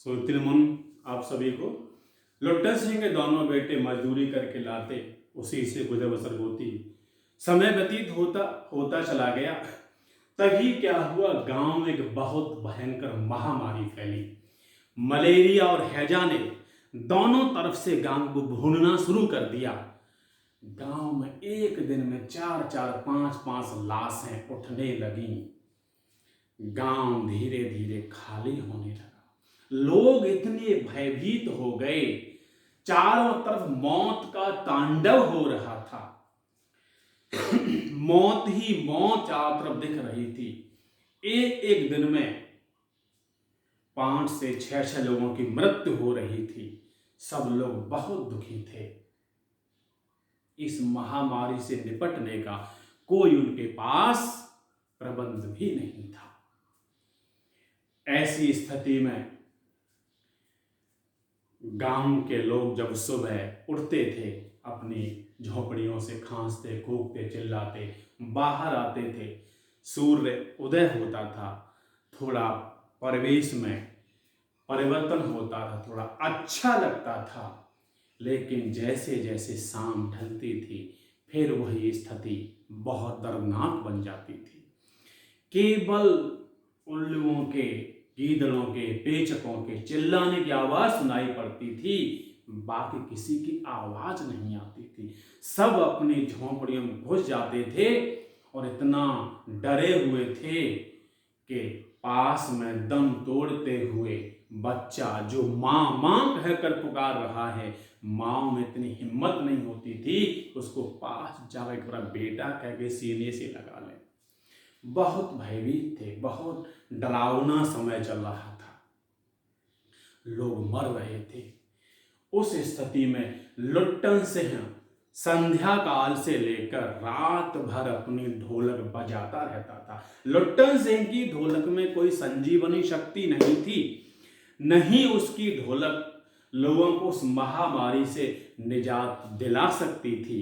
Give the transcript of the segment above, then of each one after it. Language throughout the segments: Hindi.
तिलमुन आप सभी को। लुट्टन सिंह के दोनों बेटे मजदूरी करके लाते, उसी से गुजर बसर होती। समय व्यतीत होता होता चला गया। तभी क्या हुआ, गांव में एक बहुत भयंकर महामारी फैली। मलेरिया और हैजा ने दोनों तरफ से गांव को भूनना शुरू कर दिया। गांव में एक दिन में 4-4, 5-5 लाशें उठने लगी। गांव धीरे धीरे खाली होने लगा। लोग इतने भयभीत हो गए, चारों तरफ मौत का तांडव हो रहा था। मौत ही मौत चारों तरफ दिख रही थी। एक एक दिन में 5 से 6 लोगों की मृत्यु हो रही थी। सब लोग बहुत दुखी थे। इस महामारी से निपटने का कोई उनके पास प्रबंध भी नहीं था। ऐसी स्थिति में गांव के लोग जब सुबह उठते थे, अपनी झोपड़ियों से खांसते, कूदते, चिल्लाते बाहर आते थे। सूर्य उदय होता था, थोड़ा परिवेश में परिवर्तन होता था, थोड़ा अच्छा लगता था। लेकिन जैसे जैसे शाम ढलती थी, फिर वही स्थिति बहुत दर्दनाक बन जाती थी। केवल उल्लुओं के, गीदड़ों के, पेचकों के चिल्लाने की आवाज सुनाई पड़ती थी, बाकी किसी की आवाज नहीं आती थी। सब अपनी झोंपड़ियों में घुस जाते थे और इतना डरे हुए थे कि पास में दम तोड़ते हुए बच्चा जो माँ माँ कहकर पुकार रहा है, माँ में इतनी हिम्मत नहीं होती थी उसको पास जाकर पूरा बेटा कह के सीने से लगा ले। बहुत भयभीत थे, बहुत डरावना समय चल रहा था, लोग मर रहे थे। उस स्थिति में लुट्टन सिंह संध्या काल से लेकर रात भर अपनी ढोलक बजाता रहता था। लुट्टन सिंह की ढोलक में कोई संजीवनी शक्ति नहीं थी, नहीं उसकी ढोलक लोगों को उस महामारी से निजात दिला सकती थी।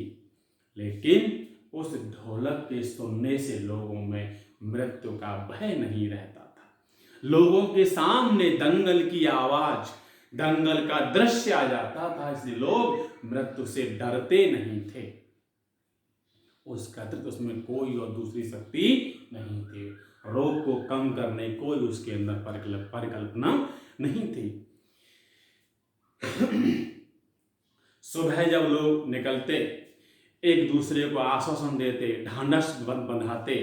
लेकिन उस ढोलक के सुनने से लोगों में मृत्यु का भय नहीं रहता था। लोगों के सामने दंगल की आवाज, दंगल का दृश्य आ जाता था, इसलिए लोग मृत्यु से डरते नहीं थे। उसका अतिरिक्त उसमें कोई और दूसरी शक्ति नहीं थी। रोग को कम करने कोई उसके अंदर परिकल्पना नहीं थी। सुबह जब लोग निकलते, एक दूसरे को आश्वासन देते, ढांढस बंधाते।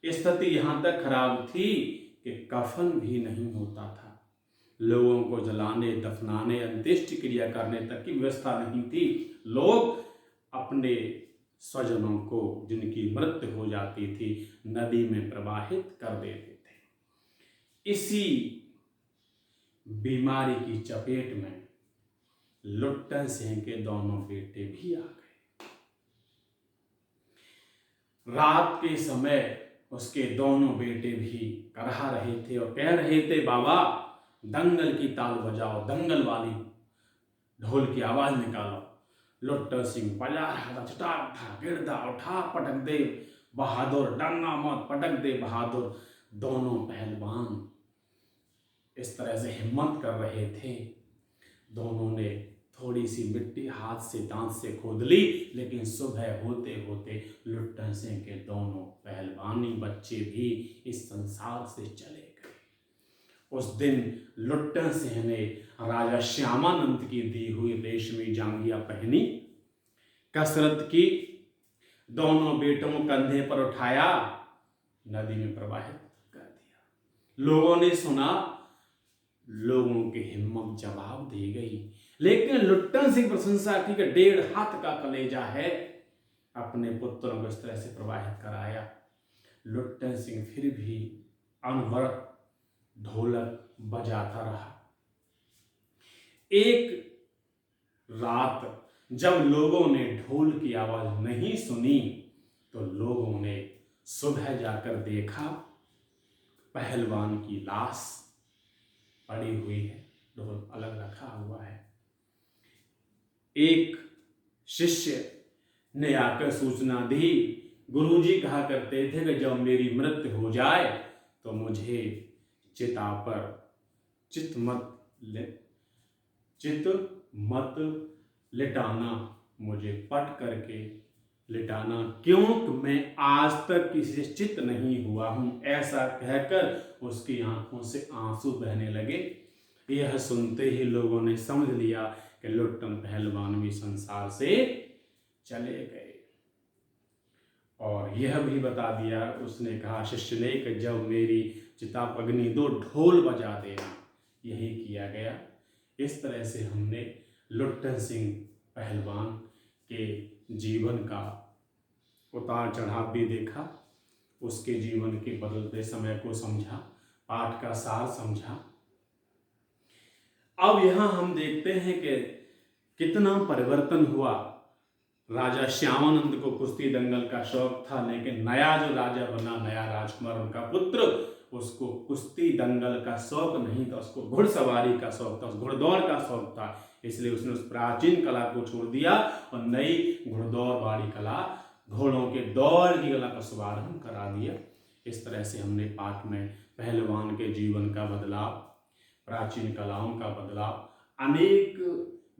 स्थिति यहां तक खराब थी कि कफन भी नहीं होता था। लोगों को जलाने, दफनाने, अंत्येष्टि क्रिया करने तक की व्यवस्था नहीं थी। लोग अपने स्वजनों को, जिनकी मृत्यु हो जाती थी, नदी में प्रवाहित कर देते थे। इसी बीमारी की चपेट में लुट्टन सिंह के दोनों बेटे भी आ गए। रात के समय उसके दोनों बेटे भी करहा रहे थे और कह रहे थे, बाबा दंगल की ताल बजाओ, दंगल वाली ढोल की आवाज निकालो। लुट्टन सिंह बजा रहा था, चटाक था, गिरदा उठा, पटक दे बहादुर, डरना मत, पटक दे बहादुर। दोनों पहलवान इस तरह से हिम्मत कर रहे थे। दोनों ने थोड़ी सी मिट्टी हाथ से, दांत से खोद ली, लेकिन सुबह होते होते लुट्टन सिंह के दोनों पहलवानी बच्चे भी इस संसार से चले गए। उस दिन लुट्टन सिंह ने राजा श्यामानंद की दी हुई रेशमी जांघिया पहनी, कसरत की, दोनों बेटों को कंधे पर उठाया, नदी में प्रवाहित कर दिया। लोगों ने सुना, लोगों की हिम्मत जवाब दे गई। लेकिन लुट्टन सिंह प्रशंसा की कि 1.5 हाथ का कलेजा है, अपने पुत्रों को इस तरह से प्रवाहित कराया। लुट्टन सिंह फिर भी अनवरत ढोलक बजाता रहा। एक रात जब लोगों ने ढोल की आवाज नहीं सुनी, तो लोगों ने सुबह जाकर देखा, पहलवान की लाश पड़ी हुई है, ढोल अलग रखा हुआ है। एक शिष्य ने आकर सूचना दी, गुरुजी कहा करते थे कि जब मेरी मृत्यु हो जाए तो मुझे चिता पर चित मत चित मत लिटाना, मुझे पट करके लिटाना, क्योंकि मैं आज तक किसी से चित नहीं हुआ हूं। ऐसा कहकर उसकी आंखों से आंसू बहने लगे। यह सुनते ही लोगों ने समझ लिया कि लुट्टन पहलवान भी संसार से चले गए। और यह भी बता दिया, उसने कहा शिष्य ने कि जब मेरी चिता अग्नि दो ढोल बजा देना। यही किया गया। इस तरह से हमने लुट्टन सिंह पहलवान के जीवन का उतार चढ़ाव भी देखा, उसके जीवन के बदलते समय को समझा, पाठ का सार समझा। अब यहाँ हम देखते हैं कि कितना परिवर्तन हुआ। राजा श्यामानंद को कुश्ती दंगल का शौक था, लेकिन नया जो राजा बना, नया राजकुमार उनका पुत्र, उसको कुश्ती दंगल का शौक नहीं था, उसको घुड़सवारी का शौक था, उस घुड़दौड़ का शौक था। इसलिए उसने उस प्राचीन कला को छोड़ दिया और नई घुड़दौड़ वाली कला, घोड़ों के दौड़ की कला का शुभारंभ करा दिया। इस तरह से हमने पाठ में पहलवान के जीवन का बदलाव, प्राचीन कलाओं का बदलाव, अनेक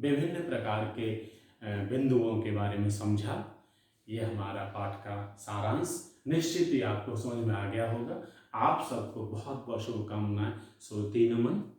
विभिन्न प्रकार के बिंदुओं के बारे में समझा। यह हमारा पाठ का सारांश निश्चित ही आपको समझ में आ गया होगा। आप सबको बहुत बहुत शुभकामनाएं। श्रुति नमन।